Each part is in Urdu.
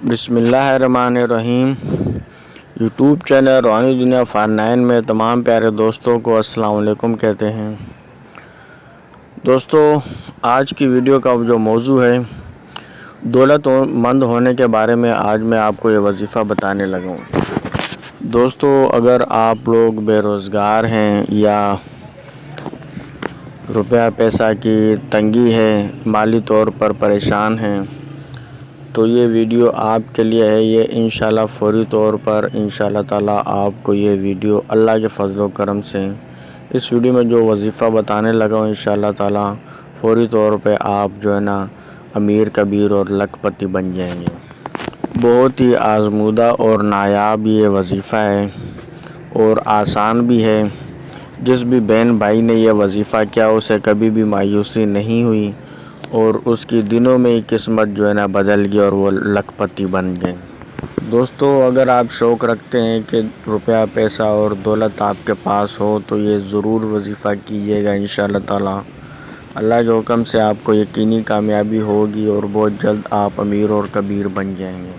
بسم اللہ الرحمن الرحیم۔ یوٹیوب چینل روحانی دنیا فار9 میں تمام پیارے دوستوں کو السلام علیکم کہتے ہیں۔ دوستو، آج کی ویڈیو کا جو موضوع ہے دولت مند ہونے کے بارے میں، آج میں آپ کو یہ وظیفہ بتانے لگا ہوں۔ دوستو، اگر آپ لوگ بے روزگار ہیں یا روپیہ پیسہ کی تنگی ہے، مالی طور پر پریشان ہیں، تو یہ ویڈیو آپ کے لیے ہے۔ یہ انشاءاللہ فوری طور پر انشاءاللہ تعالیٰ آپ کو یہ ویڈیو اللہ کے فضل و کرم سے اس ویڈیو میں جو وظیفہ بتانے لگا ہوں انشاءاللہ تعالیٰ فوری طور پہ آپ جو ہے نا امیر کبیر اور لکھ پتی بن جائیں گے۔ بہت ہی آزمودہ اور نایاب یہ وظیفہ ہے اور آسان بھی ہے۔ جس بھی بہن بھائی نے یہ وظیفہ کیا اسے کبھی بھی مایوسی نہیں ہوئی اور اس کی دنوں میں ہی قسمت جو ہے نا بدل گئی اور وہ لکھ پتی بن گئے۔ دوستو، اگر آپ شوق رکھتے ہیں کہ روپیہ پیسہ اور دولت آپ کے پاس ہو تو یہ ضرور وظیفہ کیجیے گا انشاءاللہ تعالیٰ۔ اللہ کے حکم سے آپ کو یقینی کامیابی ہوگی اور بہت جلد آپ امیر اور کبیر بن جائیں گے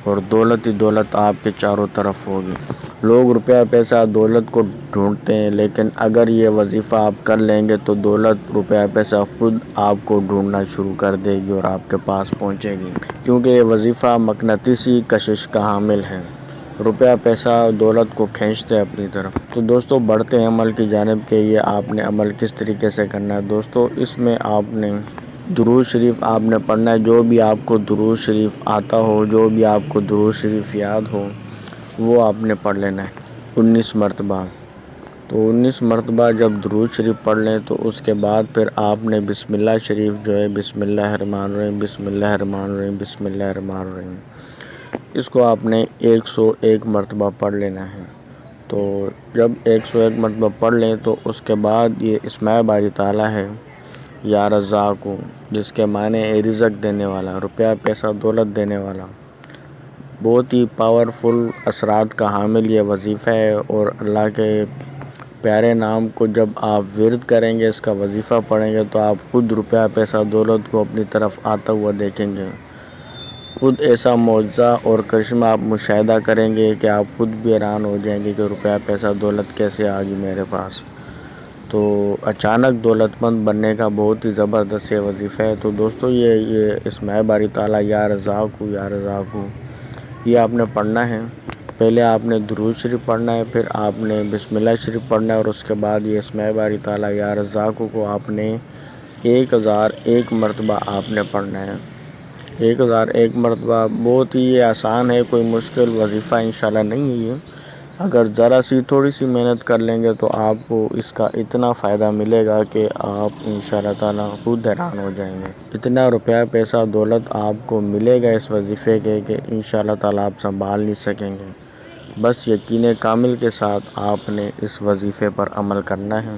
اور دولت ہی دولت آپ کے چاروں طرف ہوگی۔ لوگ روپیہ پیسہ دولت کو ڈھونڈتے ہیں، لیکن اگر یہ وظیفہ آپ کر لیں گے تو دولت روپیہ پیسہ خود آپ کو ڈھونڈنا شروع کر دے گی اور آپ کے پاس پہنچے گی، کیونکہ یہ وظیفہ مقناطیسی کشش کا حامل ہے۔ روپیہ پیسہ دولت کو کھینچتے ہیں اپنی طرف۔ تو دوستو، بڑھتے ہیں عمل کی جانب کہ یہ آپ نے عمل کس طریقے سے کرنا ہے۔ دوستو، اس میں آپ نے درود شریف آپ نے پڑھنا ہے۔ جو بھی آپ کو درود شریف آتا ہو، جو بھی آپ کو درود شریف یاد ہو وہ آپ نے پڑھ لینا ہے 19 مرتبہ۔ تو 19 مرتبہ جب درود شریف پڑھ لیں تو اس کے بعد پھر آپ نے بسم اللہ شریف جو ہے بسم اللہ الرحمن الرحیم بسم اللہ الرحمن الرحیم بسم اللہ الرحمن الرحیم، اس کو آپ نے 101 مرتبہ پڑھ لینا ہے۔ تو جب 101 مرتبہ پڑھ لیں تو اس کے بعد یہ اسماء باری تعالیٰ ہے یا رزاق، جس کے معنی ہے رزق دینے والا، روپیہ پیسہ دولت دینے والا۔ بہت ہی پاورفل اثرات کا حامل یہ وظیفہ ہے اور اللہ کے پیارے نام کو جب آپ ورد کریں گے، اس کا وظیفہ پڑھیں گے تو آپ خود روپیہ پیسہ دولت کو اپنی طرف آتا ہوا دیکھیں گے۔ خود ایسا معجزہ اور کرشمہ آپ مشاہدہ کریں گے کہ آپ خود بھی حیران ہو جائیں گے کہ روپیہ پیسہ دولت کیسے آ گئی میرے پاس۔ تو اچانک دولت مند بننے کا بہت ہی زبردست یہ وظیفہ ہے۔ تو دوستو، یہ اسماء باری تعالیٰ یا رزاق یا رزاق یہ آپ نے پڑھنا ہے۔ پہلے آپ نے درود شریف پڑھنا ہے، پھر آپ نے بسم اللہ شریف پڑھنا ہے اور اس کے بعد یہ اسماء باری تعالیٰ یا رزاق کو آپ نے 1001 مرتبہ آپ نے پڑھنا ہے۔ 1001 مرتبہ بہت ہی آسان ہے، کوئی مشکل وظیفہ انشاءاللہ نہیں ہے یہ۔ اگر ذرا سی تھوڑی سی محنت کر لیں گے تو آپ کو اس کا اتنا فائدہ ملے گا کہ آپ انشاءاللہ تعالیٰ خود حیران ہو جائیں گے۔ اتنا روپیہ پیسہ دولت آپ کو ملے گا اس وظیفے کے کہ انشاءاللہ تعالیٰ آپ سنبھال نہیں سکیں گے۔ بس یقین کامل کے ساتھ آپ نے اس وظیفے پر عمل کرنا ہے۔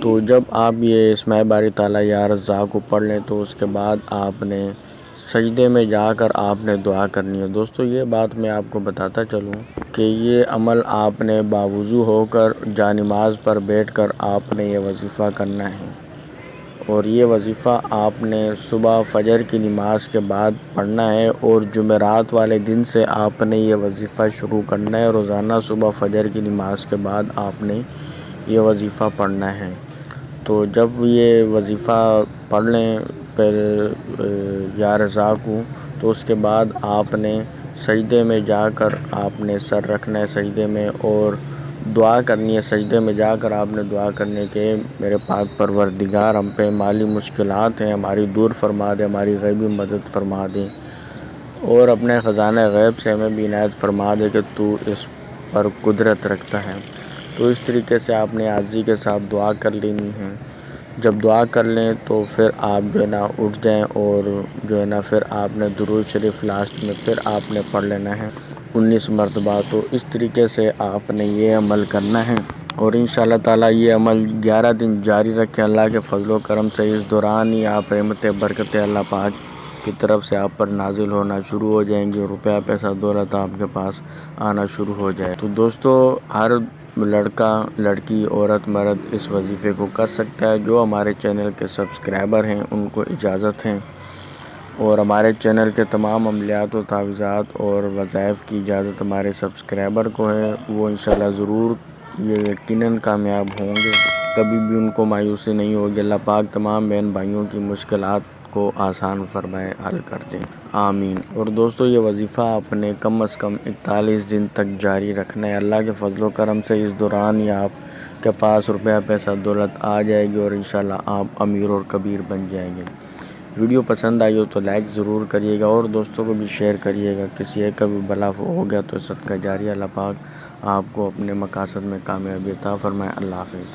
تو جب آپ یہ اسماء باری تعالیٰ یا رزاق کو پڑھ لیں تو اس کے بعد آپ نے سجدے میں جا کر آپ نے دعا کرنی ہے۔ دوستو، یہ بات میں آپ کو بتاتا چلوں کہ یہ عمل آپ نے باوضو ہو کر جانماز پر بیٹھ کر آپ نے یہ وظیفہ کرنا ہے اور یہ وظیفہ آپ نے صبح فجر کی نماز کے بعد پڑھنا ہے اور جمعرات والے دن سے آپ نے یہ وظیفہ شروع کرنا ہے۔ روزانہ صبح فجر کی نماز کے بعد آپ نے یہ وظیفہ پڑھنا ہے۔ تو جب یہ وظیفہ پڑھ لیں پھر یا رزاق تو اس کے بعد آپ نے سجدے میں جا کر آپ نے سر رکھنا ہے سجدے میں اور دعا کرنی ہے۔ سجدے میں جا کر آپ نے دعا کرنے کے میرے پاک پروردگار، ہم پہ مالی مشکلات ہیں ہماری دور فرما دے، ہماری غیبی مدد فرما دے اور اپنے خزانہ غیب سے ہمیں بھی عنایت فرما دے کہ تو اس پر قدرت رکھتا ہے۔ تو اس طریقے سے آپ نے عاجزی کے ساتھ دعا کر لینی ہے۔ جب دعا کر لیں تو پھر آپ جو ہے نا اٹھ جائیں اور جو ہے نا پھر آپ نے درود شریف لاسٹ میں پھر آپ نے پڑھ لینا ہے 19 مرتبہ۔ تو اس طریقے سے آپ نے یہ عمل کرنا ہے اور انشاءاللہ تعالیٰ یہ عمل 11 دن جاری رکھیں اللہ کے فضل و کرم سے۔ اس دوران ہی آپ رحمت برکت اللہ پاک کی طرف سے آپ پر نازل ہونا شروع ہو جائیں گے، روپیہ پیسہ دولت آپ کے پاس آنا شروع ہو جائے۔ تو دوستو، ہر لڑکا لڑکی عورت مرد اس وظیفے کو کر سکتا ہے۔ جو ہمارے چینل کے سبسکرائبر ہیں ان کو اجازت ہے اور ہمارے چینل کے تمام عملیات و تجاویز اور وظائف کی اجازت ہمارے سبسکرائبر کو ہے، وہ انشاءاللہ ضرور یہ یقیناً کامیاب ہوں گے، کبھی بھی ان کو مایوسی نہیں ہوگی۔ اللہ پاک تمام بہن بھائیوں کی مشکلات کو آسان فرمائے، حل کر دیں، آمین۔ اور دوستو یہ وظیفہ آپ نے کم از کم 41 دن تک جاری رکھنا ہے۔ اللہ کے فضل و کرم سے اس دوران ہی آپ کے پاس روپیہ پیسہ دولت آ جائے گی اور انشاءاللہ آپ امیر اور کبیر بن جائیں گے۔ ویڈیو پسند آئی ہو تو لائک ضرور کریے گا اور دوستوں کو بھی شیئر کریے گا۔ کسی ایک کا بھی بھلا ہو گیا تو صدقہ جاریہ اللہ پاک آپ کو اپنے مقاصد میں کامیابی عطا فرمائے۔ اللہ حافظ۔